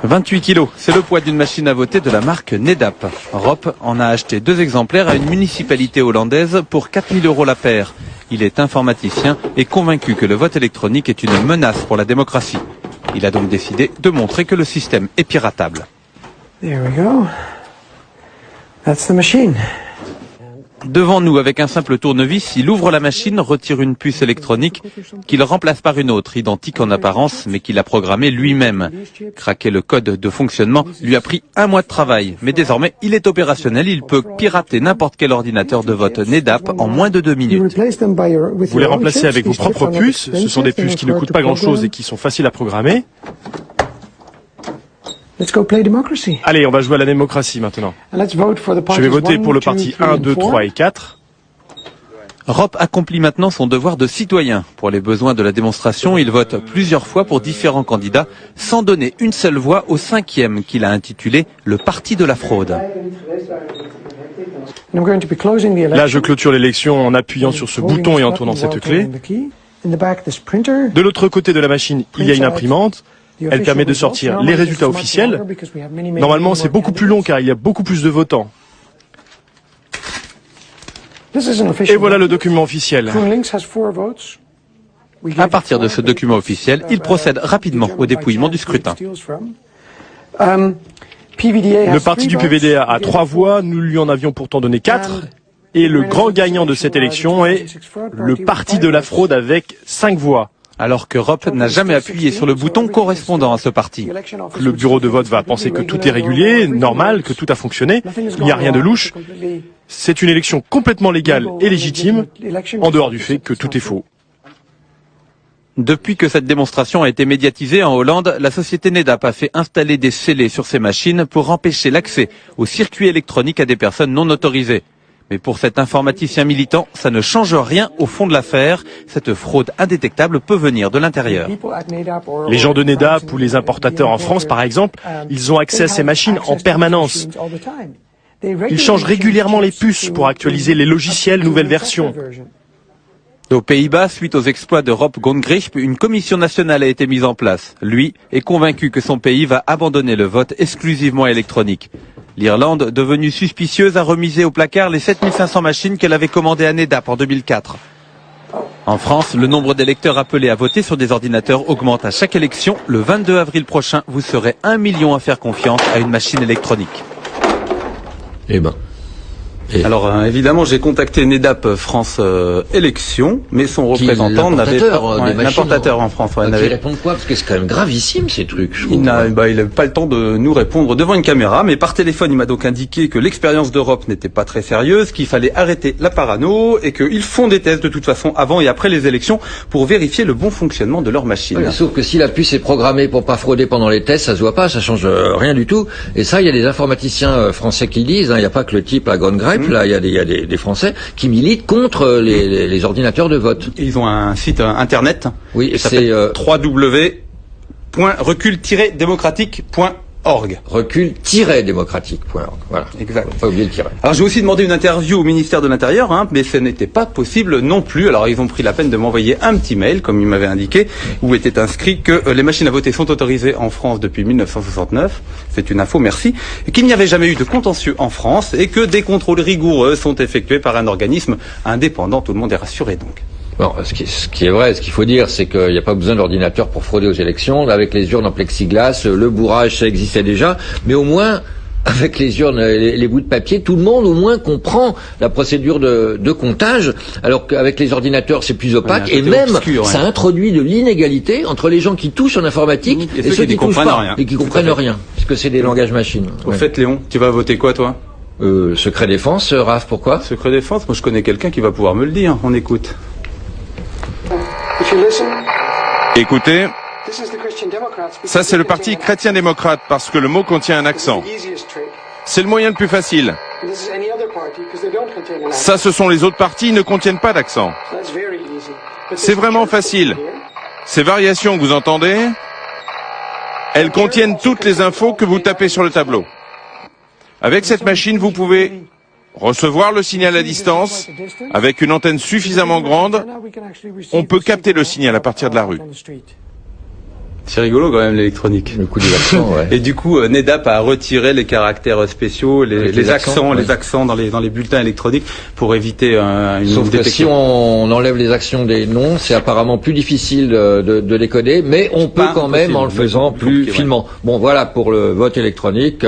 28 kilos, c'est le poids d'une machine à voter de la marque Nedap. Rob en a acheté 2 exemplaires à une municipalité hollandaise pour 4 000 € la paire. Il est informaticien et convaincu que le vote électronique est une menace pour la démocratie. Il a donc décidé de montrer que le système est piratable. There we go. That's the machine. Devant nous, avec un simple tournevis, il ouvre la machine, retire une puce électronique qu'il remplace par une autre, identique en apparence, mais qu'il a programmée lui-même. Craquer le code de fonctionnement lui a pris 1 mois de travail, mais désormais, il est opérationnel. Il peut pirater n'importe quel ordinateur de vote Nedap en moins de 2 minutes. Vous les remplacez avec vos propres puces. Ce sont des puces qui ne coûtent pas grand-chose et qui sont faciles à programmer. Allez, on va jouer à la démocratie maintenant. Je vais voter pour le parti 1, 2, 3 et 4. Rob accomplit maintenant son devoir de citoyen. Pour les besoins de la démonstration, il vote plusieurs fois pour différents candidats, sans donner une seule voix au 5e qu'il a intitulé « Le Parti de la fraude ». Là, je clôture l'élection en appuyant sur ce bouton et en tournant cette clé. De l'autre côté de la machine, il y a une imprimante. Elle permet de sortir les résultats officiels. Normalement, c'est beaucoup plus long car il y a beaucoup plus de votants. Et voilà le document officiel. À partir de ce document officiel, il procède rapidement au dépouillement du scrutin. Le parti du PVDA a 3 voix, nous lui en avions pourtant donné 4. Et le grand gagnant de cette élection est le parti de la fraude avec 5 voix. Alors que Rob n'a jamais appuyé sur le bouton correspondant à ce parti. Le bureau de vote va penser que tout est régulier, normal, que tout a fonctionné, il n'y a rien de louche. C'est une élection complètement légale et légitime, en dehors du fait que tout est faux. Depuis que cette démonstration a été médiatisée en Hollande, la société Nedap a fait installer des scellés sur ses machines pour empêcher l'accès aux circuits électroniques à des personnes non autorisées. Mais pour cet informaticien militant, ça ne change rien au fond de l'affaire. Cette fraude indétectable peut venir de l'intérieur. Les gens de Nedap ou les importateurs en France, par exemple, ils ont accès à ces machines en permanence. Ils changent régulièrement les puces pour actualiser les logiciels nouvelles versions. Aux Pays-Bas, suite aux exploits de Rob Gongrisp, une commission nationale a été mise en place. Lui est convaincu que son pays va abandonner le vote exclusivement électronique. L'Irlande, devenue suspicieuse, a remisé au placard les 7500 machines qu'elle avait commandées à Nedap en 2004. En France, le nombre d'électeurs appelés à voter sur des ordinateurs augmente à chaque élection. Le 22 avril prochain, vous serez 1 million à faire confiance à une machine électronique. Eh ben. Alors évidemment, j'ai contacté Nedap France Élections, mais son représentant n'avait pas l'importateur en France. Il répond quoi? Parce que c'est quand même gravissime ces trucs. Il n'a pas le temps de nous répondre devant une caméra, mais par téléphone, il m'a donc indiqué que l'expérience d'Europe n'était pas très sérieuse, qu'il fallait arrêter la parano et qu'ils font des tests de toute façon avant et après les élections pour vérifier le bon fonctionnement de leur machine. Ouais, sauf que si la puce est programmée pour pas frauder pendant les tests, ça se voit pas, ça change rien du tout. Et ça, il y a des informaticiens français qui disent. Il n'y a pas que le type à Gongrisp. Là, il y a des Français qui militent contre les ordinateurs de vote. Et ils ont un site internet. Oui, c'est www.recul-démocratique.org. Recul-démocratique.org. Voilà. Exact. Faut pas oublier le tiret. Alors j'ai aussi demandé une interview au ministère de l'Intérieur, mais ce n'était pas possible non plus. Alors ils ont pris la peine de m'envoyer un petit mail, comme ils m'avaient indiqué, où était inscrit que les machines à voter sont autorisées en France depuis 1969. C'est une info, merci. Et qu'il n'y avait jamais eu de contentieux en France et que des contrôles rigoureux sont effectués par un organisme indépendant. Tout le monde est rassuré donc. Bon, ce qui est vrai, ce qu'il faut dire, c'est qu'il n'y a pas besoin d'ordinateur pour frauder aux élections. Avec les urnes en plexiglas, le bourrage, ça existait déjà. Mais au moins, avec les urnes, les bouts de papier, tout le monde au moins comprend la procédure de comptage. Alors qu'avec les ordinateurs, c'est plus opaque. Et même, ça introduit de l'inégalité entre les gens qui touchent en informatique et ceux qui touchent pas. Et qui comprennent rien. Puisque c'est des langages machines. Au fait, Léon, tu vas voter quoi, toi? Secret défense, Raph, pourquoi? Secret défense? Moi, je connais quelqu'un qui va pouvoir me le dire. On écoute. Écoutez, ça c'est le parti chrétien-démocrate parce que le mot contient un accent. C'est le moyen le plus facile. Ça, ce sont les autres partis, ils ne contiennent pas d'accent. C'est vraiment facile. Ces variations que vous entendez, elles contiennent toutes les infos que vous tapez sur le tableau. Avec cette machine, vous pouvez recevoir le signal à distance. Avec une antenne suffisamment grande, on peut capter le signal à partir de la rue. C'est rigolo quand même l'électronique. Le coup des accents, ouais. Et du coup, NEDAP a retiré les caractères spéciaux, les accents dans les bulletins électroniques pour éviter une Sauf que si on enlève les accents des noms, c'est apparemment plus difficile de les coder, mais on peut quand même en le faisant plus finement. Bon, voilà pour le vote électronique.